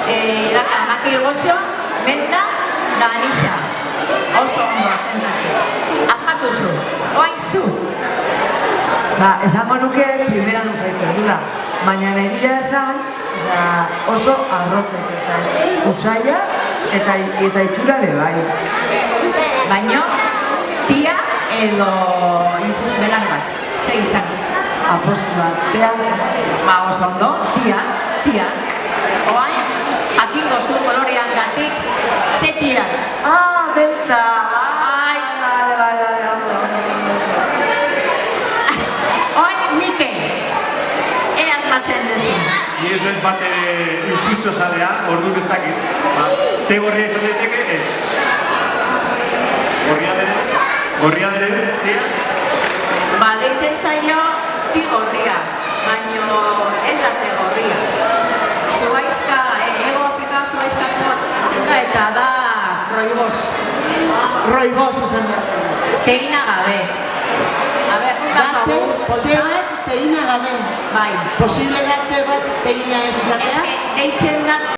Daka makil gozo, menta, da anisa. Oso ondo azentatzen. Asmatu zu, oain zu. Esango nuke primera nuzaitzen dula, baina egia esan oso arrotzek ezan. Usaia eta itxurare bai. Baina, tia edo infus belan bat, ze izan. Apostua, tea. Oso ondo, tia. Oain, jakingo zu kolorean gatik, ze tia. Bentza! Oain, Mikel. Ea asmatzen duzu. Ni ez dut bat infusio zalea, ordu bestakit. Te gorria izan daiteke ez. Gorria denez, tia? Deitzen zaio ti gorria, baina ez da te gorria. Zuaizka, Ego Afrika zuaizkako eta da roibos. Roibos esan da. Teina gabe. Te bat teina gabe. Bai. Posible da te bat teina ez izatea? Deitzen da